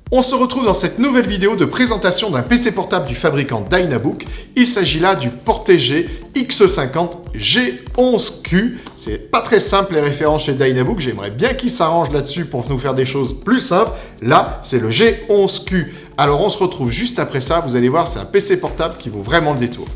On se retrouve dans cette nouvelle vidéo de présentation d'un PC portable du fabricant Dynabook. Il s'agit là du Portégé X50 G11Q. C'est pas très simple les références chez Dynabook, j'aimerais bien qu'ils s'arrangent là-dessus pour nous faire des choses plus simples. Là, c'est le G11Q. Alors on se retrouve juste après ça, vous allez voir, c'est un PC portable qui vaut vraiment le détour.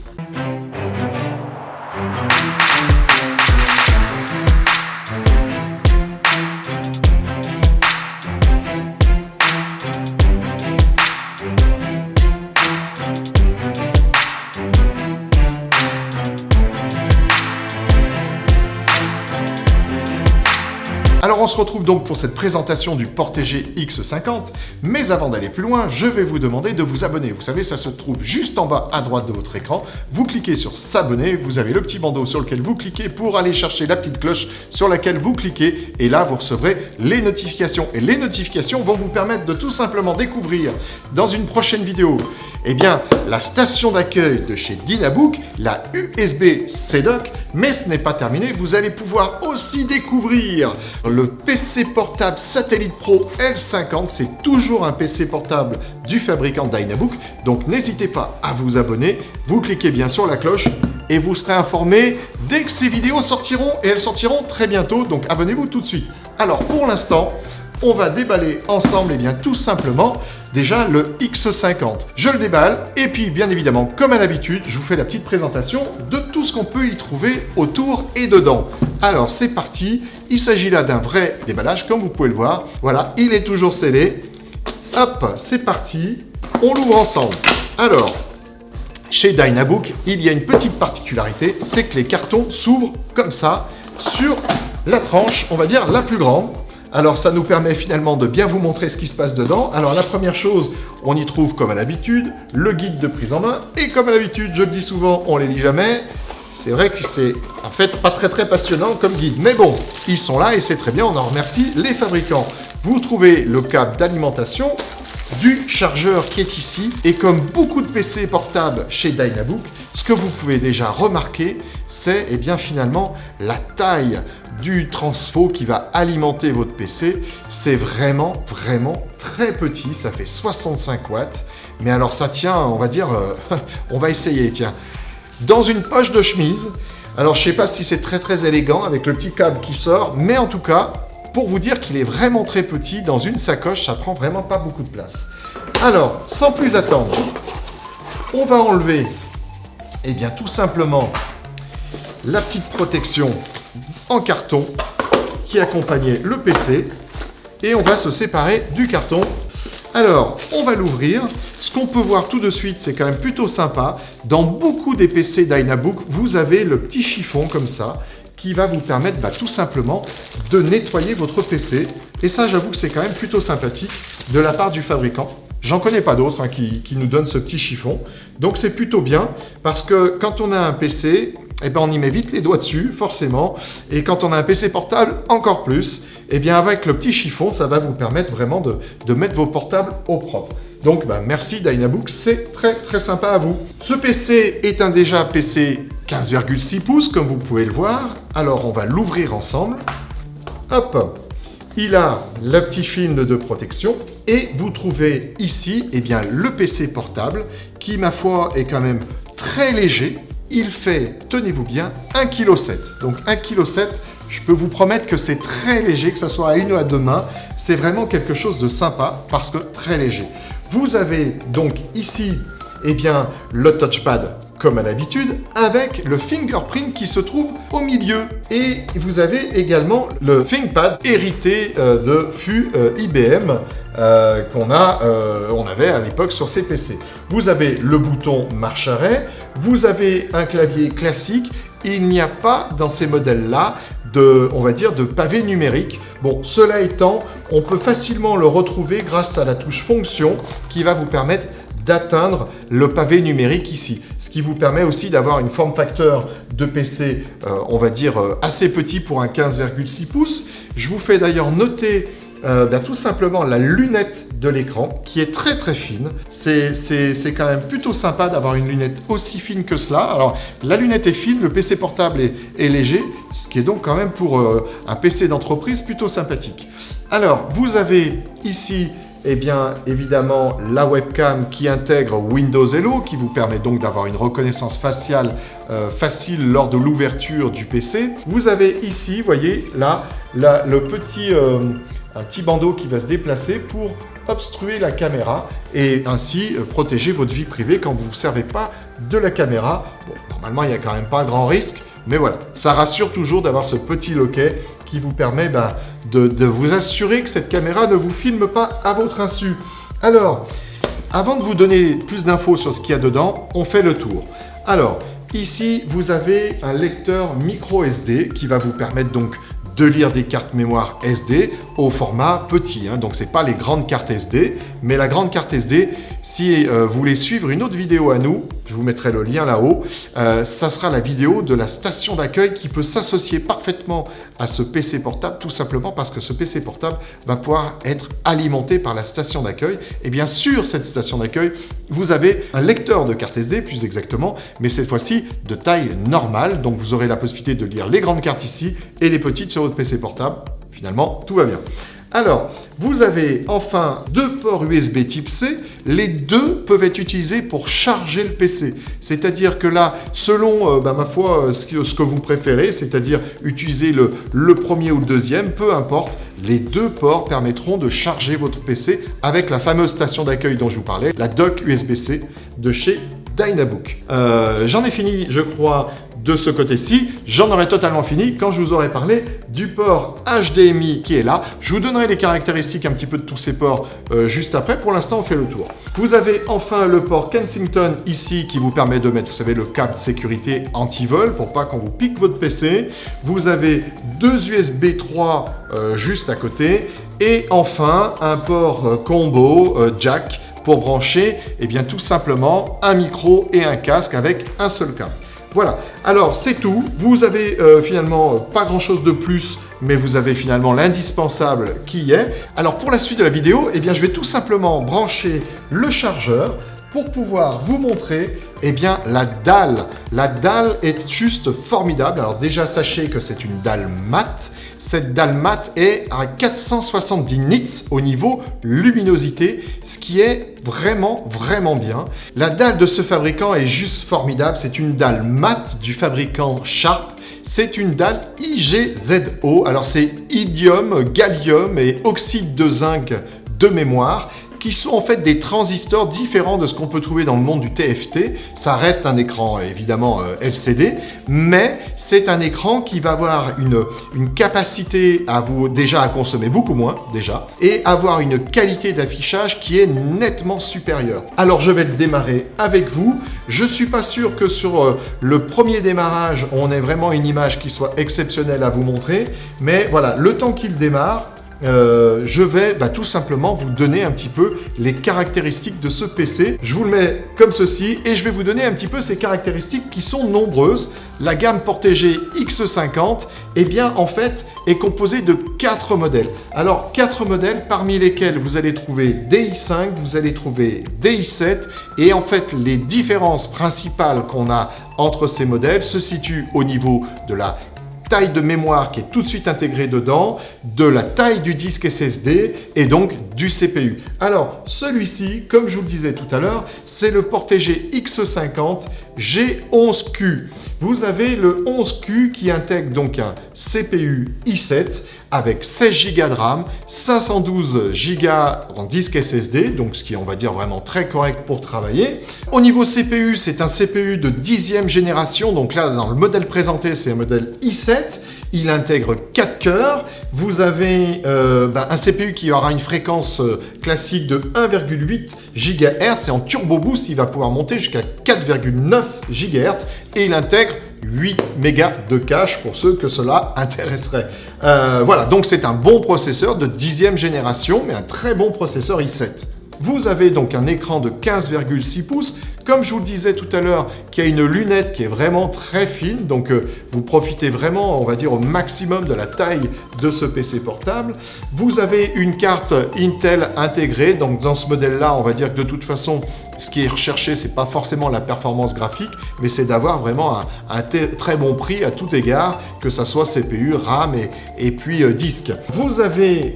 Alors on se retrouve donc pour cette présentation du Portégé X50, mais avant d'aller plus loin, je vais vous demander de vous abonner. Vous savez, ça se trouve juste en bas à droite de votre écran. Vous cliquez sur s'abonner, vous avez le petit bandeau sur lequel vous cliquez pour aller chercher la petite cloche sur laquelle vous cliquez, et là vous recevrez les notifications. Et les notifications vont vous permettre de tout simplement découvrir dans une prochaine vidéo, eh bien, la station d'accueil de chez Dynabook, la USB-C dock, mais ce n'est pas terminé, vous allez pouvoir aussi découvrir le PC portable Satellite Pro L50, c'est toujours un PC portable du fabricant Dynabook, donc n'hésitez pas à vous abonner, vous cliquez bien sur la cloche et vous serez informé dès que ces vidéos sortiront, et elles sortiront très bientôt, donc abonnez-vous tout de suite. Alors pour l'instant, on va déballer ensemble, et bien tout simplement, déjà le X50. Je le déballe, et puis bien évidemment, comme à l'habitude, je vous fais la petite présentation de tout ce qu'on peut y trouver autour et dedans. Alors c'est parti, il s'agit là d'un vrai déballage, comme vous pouvez le voir. Voilà, il est toujours scellé. Hop, c'est parti, on l'ouvre ensemble. Alors, chez Dynabook, il y a une petite particularité, c'est que les cartons s'ouvrent comme ça, sur la tranche, on va dire, la plus grande. Alors ça nous permet finalement de bien vous montrer ce qui se passe dedans. Alors la première chose, on y trouve comme à l'habitude le guide de prise en main. Et comme à l'habitude, je le dis souvent, on les lit jamais. C'est vrai que c'est en fait pas très passionnant comme guide. Mais bon, ils sont là et c'est très bien, on en remercie les fabricants. Vous trouvez le câble d'alimentation, du chargeur qui est ici, et comme beaucoup de PC portables chez Dynabook, ce que vous pouvez déjà remarquer, c'est bien finalement la taille du transfo qui va alimenter votre PC. C'est vraiment très petit, ça fait 65 watts, mais alors ça tient, on va dire, on va essayer, tiens, dans une poche de chemise. Alors je sais pas si c'est très élégant avec le petit câble qui sort, mais en tout cas, pour vous dire qu'il est vraiment très petit, dans une sacoche, ça prend vraiment pas beaucoup de place. Alors, sans plus attendre, on va enlever, bien tout simplement, la petite protection en carton qui accompagnait le PC, et on va se séparer du carton. Alors, on va l'ouvrir. Ce qu'on peut voir tout de suite, c'est quand même plutôt sympa. Dans beaucoup des PC Dynabook, vous avez le petit chiffon comme ça, qui va vous permettre tout simplement de nettoyer votre PC. Et ça, j'avoue que c'est quand même plutôt sympathique de la part du fabricant. J'en connais pas d'autres qui nous donnent ce petit chiffon. Donc c'est plutôt bien, parce que quand on a un PC, on y met vite les doigts dessus, forcément. Et quand on a un PC portable, encore plus. Avec le petit chiffon, ça va vous permettre vraiment de mettre vos portables au propre. Donc merci Dynabook, c'est très sympa à vous. Ce PC est déjà PC 15,6 pouces, comme vous pouvez le voir. Alors on va l'ouvrir ensemble. Hop, il a le petit film de protection. Et vous trouvez ici le PC portable qui, ma foi, est quand même très léger. Il fait, tenez-vous bien, 1,7 kg. Donc 1,7 kg, je peux vous promettre que c'est très léger, que ce soit à une ou à deux mains. C'est vraiment quelque chose de sympa parce que très léger. Vous avez donc ici le touchpad comme à l'habitude avec le fingerprint qui se trouve au milieu. Et vous avez également le ThinkPad hérité de fût IBM on avait à l'époque sur ces PC. Vous avez le bouton marche arrêt, vous avez un clavier classique. Il n'y a pas dans ces modèles-là de pavé numérique. Bon, cela étant, on peut facilement le retrouver grâce à la touche fonction qui va vous permettre d'atteindre le pavé numérique ici. Ce qui vous permet aussi d'avoir une forme facteur de PC, assez petit pour un 15,6 pouces. Je vous fais d'ailleurs noter tout simplement la lunette de l'écran qui est très fine. C'est quand même plutôt sympa d'avoir une lunette aussi fine que cela. Alors la lunette est fine, le PC portable est léger, ce qui est donc quand même pour un PC d'entreprise plutôt sympathique. Alors vous avez ici eh bien, évidemment, la webcam qui intègre Windows Hello, qui vous permet donc d'avoir une reconnaissance faciale facile lors de l'ouverture du PC. Vous avez ici, vous voyez, là, le petit... un petit bandeau qui va se déplacer pour obstruer la caméra et ainsi protéger votre vie privée quand vous ne servez pas de la caméra. Bon, normalement, il n'y a quand même pas grand risque, mais voilà, ça rassure toujours d'avoir ce petit loquet qui vous permet de vous assurer que cette caméra ne vous filme pas à votre insu. Alors, avant de vous donner plus d'infos sur ce qu'il y a dedans, on fait le tour. Alors, ici, vous avez un lecteur micro SD qui va vous permettre donc de lire des cartes mémoire SD au format petit. Donc, ce n'est pas les grandes cartes SD, mais la grande carte SD, si vous voulez suivre une autre vidéo à nous, je vous mettrai le lien là-haut, ça sera la vidéo de la station d'accueil qui peut s'associer parfaitement à ce PC portable, tout simplement parce que ce PC portable va pouvoir être alimenté par la station d'accueil. Et bien sûr, cette station d'accueil, vous avez un lecteur de carte SD, plus exactement, mais cette fois-ci de taille normale. Donc, vous aurez la possibilité de lire les grandes cartes ici et les petites sur votre PC portable. Finalement, tout va bien. Alors, vous avez enfin deux ports USB type C. Les deux peuvent être utilisés pour charger le PC. C'est-à-dire que là, selon, ma foi, ce que vous préférez, c'est-à-dire utiliser le premier ou le deuxième, peu importe, les deux ports permettront de charger votre PC avec la fameuse station d'accueil dont je vous parlais, la dock USB-C de chez Dynabook. J'en ai fini, je crois, de ce côté-ci. J'en aurai totalement fini quand je vous aurai parlé du port HDMI qui est là. Je vous donnerai les caractéristiques un petit peu de tous ces ports juste après. Pour l'instant, on fait le tour. Vous avez enfin le port Kensington ici qui vous permet de mettre, vous savez, le câble de sécurité anti-vol pour pas qu'on vous pique votre PC. Vous avez deux USB 3 juste à côté. Et enfin, un port combo jack pour brancher, eh bien, tout simplement un micro et un casque avec un seul câble. Voilà, alors c'est tout. Vous avez finalement pas grand chose de plus, mais vous avez finalement l'indispensable qui y est. Alors pour la suite de la vidéo, eh bien, je vais tout simplement brancher le chargeur pour pouvoir vous montrer la dalle. La dalle est juste formidable. Alors déjà, sachez que c'est une dalle mat. Cette dalle mat est à 470 nits au niveau luminosité, ce qui est vraiment, vraiment bien. La dalle de ce fabricant est juste formidable. C'est une dalle mat du fabricant Sharp. C'est une dalle IGZO. Alors c'est indium, gallium et oxyde de zinc de mémoire, qui sont en fait des transistors différents de ce qu'on peut trouver dans le monde du TFT. Ça reste un écran évidemment LCD, mais c'est un écran qui va avoir une capacité à consommer beaucoup moins déjà, et avoir une qualité d'affichage qui est nettement supérieure. Alors je vais le démarrer avec vous. Je suis pas sûr que sur le premier démarrage, on ait vraiment une image qui soit exceptionnelle à vous montrer, mais voilà, le temps qu'il démarre, je vais tout simplement vous donner un petit peu les caractéristiques de ce PC. Je vous le mets comme ceci et je vais vous donner un petit peu ces caractéristiques qui sont nombreuses. La gamme Portégé X50, en fait, est composée de 4 modèles. Alors, 4 modèles parmi lesquels vous allez trouver des i5, vous allez trouver des i7 et en fait, les différences principales qu'on a entre ces modèles se situent au niveau de la taille de mémoire qui est tout de suite intégrée dedans, de la taille du disque SSD et donc du CPU. Alors, celui-ci, comme je vous le disais tout à l'heure, c'est le Portégé X50 G11Q. Vous avez le 11Q qui intègre donc un CPU i7 avec 16 Go de RAM, 512 Go en disque SSD, donc ce qui est, on va dire, vraiment très correct pour travailler. Au niveau CPU, c'est un CPU de 10e génération, donc là, dans le modèle présenté, c'est un modèle i7. Il intègre 4 cœurs. Vous avez un CPU qui aura une fréquence classique de 1,8 GHz et en turbo boost, il va pouvoir monter jusqu'à 4,9 GHz et il intègre 8 mégas de cache pour ceux que cela intéresserait. Voilà, donc c'est un bon processeur de 10e génération, mais un très bon processeur i7. Vous avez donc un écran de 15,6 pouces Comme je vous le disais tout à l'heure, qui a une lunette qui est vraiment très fine, donc vous profitez vraiment, on va dire, au maximum de la taille de ce PC portable. Vous avez une carte Intel intégrée, donc dans ce modèle-là, on va dire que de toute façon, ce qui est recherché, c'est pas forcément la performance graphique, mais c'est d'avoir vraiment un très bon prix à tout égard, que ça soit CPU, RAM et puis disque. Vous avez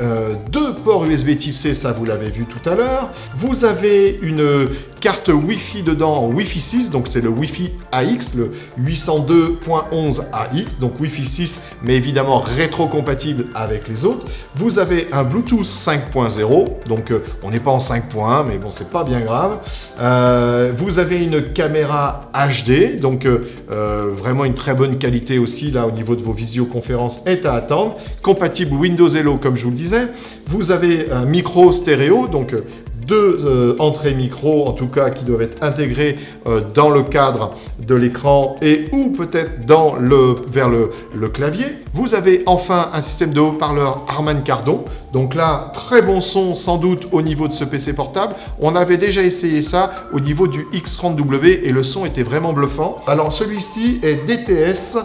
deux ports USB Type C, ça vous l'avez vu tout à l'heure. Vous avez une carte Wi-Fi dedans en Wi-Fi 6, donc c'est le Wi-Fi AX, le 802.11 AX, donc Wi-Fi 6, mais évidemment rétro-compatible avec les autres. Vous avez un Bluetooth 5.0, donc on n'est pas en 5.1, mais bon, c'est pas bien grave. Vous avez une caméra HD, donc vraiment une très bonne qualité aussi, là, au niveau de vos visioconférences, est à attendre. Compatible Windows Hello, comme je vous le disais. Vous avez un micro stéréo, donc deux entrées micro, en tout cas, qui doivent être intégrées dans le cadre de l'écran et ou peut-être vers le clavier. Vous avez enfin un système de haut-parleur Harman Kardon. Donc là, très bon son sans doute au niveau de ce PC portable. On avait déjà essayé ça au niveau du X30W et le son était vraiment bluffant. Alors celui-ci est DTS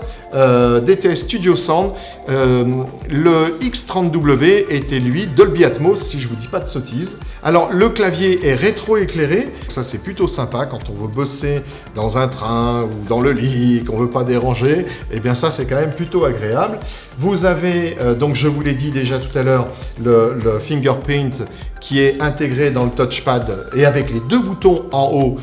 Studio Sound. Le X30W était lui Dolby Atmos, si je vous dis pas de sottises. Alors le clavier est rétro-éclairé, ça c'est plutôt sympa quand on veut bosser dans un train ou dans le lit, qu'on veut pas déranger, et bien ça c'est quand même plutôt agréable. Vous avez, donc je vous l'ai dit déjà tout à l'heure, le fingerprint qui est intégré dans le touchpad et avec les deux boutons en haut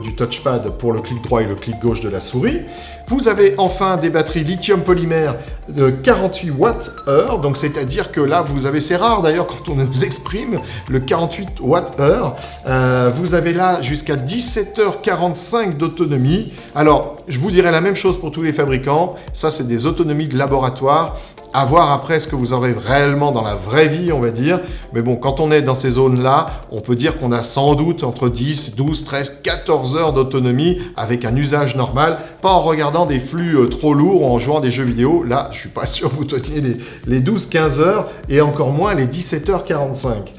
du touchpad pour le clic droit et le clic gauche de la souris. Vous avez enfin des batteries lithium polymère de 48 Wh, donc c'est-à-dire que là, vous avez, c'est rare d'ailleurs quand on nous exprime le 48 Wh, vous avez là jusqu'à 17h45 d'autonomie. Alors, je vous dirais la même chose pour tous les fabricants, ça c'est des autonomies de laboratoire. À voir après ce que vous aurez réellement dans la vraie vie, on va dire. Mais bon, quand on est dans ces zones-là, on peut dire qu'on a sans doute entre 10, 12, 13, 14 heures d'autonomie avec un usage normal, pas en regardant des flux trop lourds ou en jouant des jeux vidéo. Là, je suis pas sûr que vous teniez les 12-15 heures et encore moins les 17h45.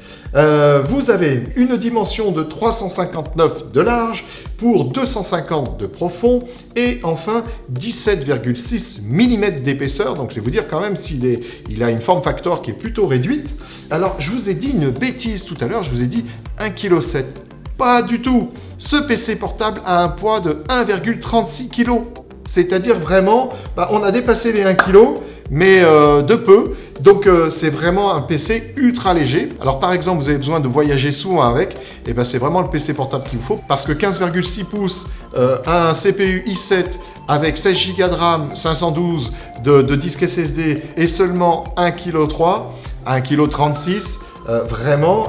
Vous avez une dimension de 359 de large pour 250 de profond et enfin 17,6 mm d'épaisseur. Donc c'est vous dire quand même il a une forme factor qui est plutôt réduite. Alors je vous ai dit une bêtise tout à l'heure, je vous ai dit 1,7 kg. Pas du tout. Ce PC portable a un poids de 1,36 kg. C'est-à-dire vraiment, on a dépassé les 1 kg, mais de peu. Donc c'est vraiment un PC ultra léger. Alors par exemple, vous avez besoin de voyager souvent avec, et ben c'est vraiment le PC portable qu'il vous faut, parce que 15,6 pouces, un CPU i7 avec 16 Go de RAM, 512 de disque SSD et seulement 1,3 kg, 1,36 kg, vraiment,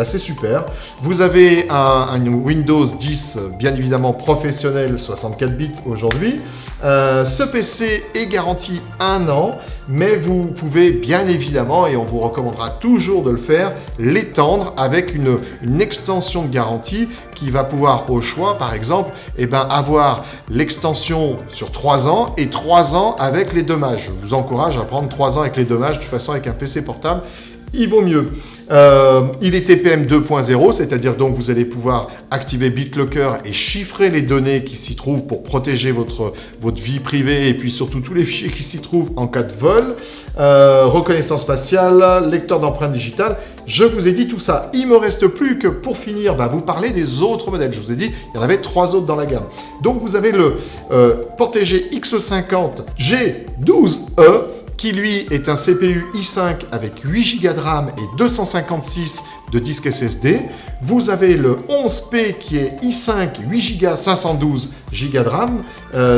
c'est super. Vous avez un Windows 10, bien évidemment professionnel, 64 bits aujourd'hui. Ce PC est garanti 1 an, mais vous pouvez bien évidemment, et on vous recommandera toujours de le faire, l'étendre avec une extension de garantie qui va pouvoir au choix, par exemple, avoir l'extension sur 3 ans et 3 ans avec les dommages. Je vous encourage à prendre 3 ans avec les dommages, de toute façon avec un PC portable, il vaut mieux. Il est TPM 2.0, c'est-à-dire donc vous allez pouvoir activer BitLocker et chiffrer les données qui s'y trouvent pour protéger votre vie privée et puis surtout tous les fichiers qui s'y trouvent en cas de vol. Reconnaissance faciale, lecteur d'empreintes digitales. Je vous ai dit tout ça. Il me reste plus que pour finir, vous parler des autres modèles. Je vous ai dit, il y en avait 3 autres dans la gamme. Donc vous avez le Portégé X50 G12E, qui lui est un CPU i5 avec 8 Go de RAM et 256 de disque SSD. Vous avez le 11P qui est i5, 8 Go, 512 Go de RAM.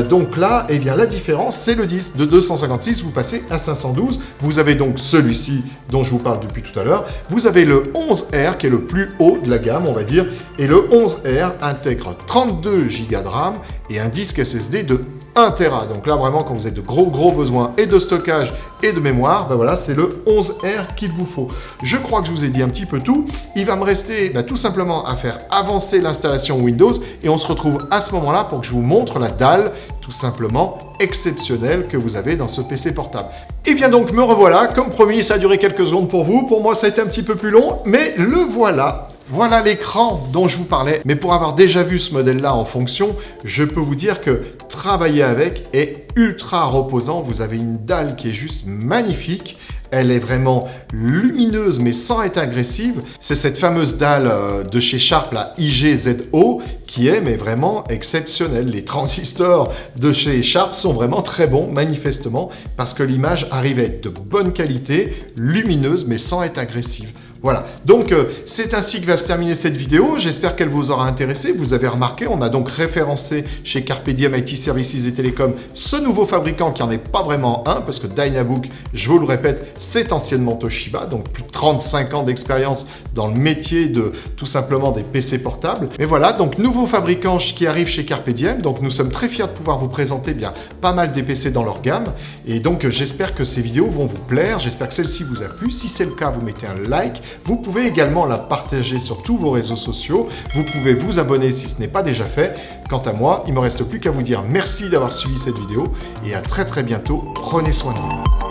Donc là, la différence, c'est le disque de 256, vous passez à 512. Vous avez donc celui-ci dont je vous parle depuis tout à l'heure. Vous avez le 11R qui est le plus haut de la gamme, on va dire. Et le 11R intègre 32 Go de RAM et un disque SSD de 1 Tera. Donc là, vraiment, quand vous avez de gros besoins et de stockage et de mémoire, c'est le 11R qu'il vous faut. Je crois que je vous ai dit un petit peu tout. Il va me rester tout simplement à faire avancer l'installation Windows et on se retrouve à ce moment-là pour que je vous montre la dalle tout simplement exceptionnelle que vous avez dans ce PC portable. Et bien donc, me revoilà. Comme promis, ça a duré quelques secondes pour vous. Pour moi, ça a été un petit peu plus long, mais le voilà. Voilà l'écran dont je vous parlais. Mais pour avoir déjà vu ce modèle-là en fonction, je peux vous dire que travailler avec est ultra reposant. Vous avez une dalle qui est juste magnifique. Elle est vraiment lumineuse mais sans être agressive. C'est cette fameuse dalle de chez Sharp, la IGZO, qui est mais vraiment exceptionnelle. Les transistors de chez Sharp sont vraiment très bons, manifestement, parce que l'image arrive à être de bonne qualité, lumineuse mais sans être agressive. Voilà, donc c'est ainsi que va se terminer cette vidéo. J'espère qu'elle vous aura intéressé. Vous avez remarqué, on a donc référencé chez Carpe Diem IT Services et Télécom ce nouveau fabricant qui n'en est pas vraiment un, parce que Dynabook, je vous le répète, c'est anciennement Toshiba, donc plus de 35 ans d'expérience dans le métier de tout simplement des PC portables. Mais voilà, donc nouveau fabricant qui arrive chez Carpe Diem, donc nous sommes très fiers de pouvoir vous présenter bien pas mal des PC dans leur gamme. Et donc j'espère que ces vidéos vont vous plaire, j'espère que celle-ci vous a plu. Si c'est le cas, vous mettez un like. Vous pouvez également la partager sur tous vos réseaux sociaux. Vous pouvez vous abonner si ce n'est pas déjà fait. Quant à moi, il ne me reste plus qu'à vous dire merci d'avoir suivi cette vidéo et à très bientôt. Prenez soin de vous.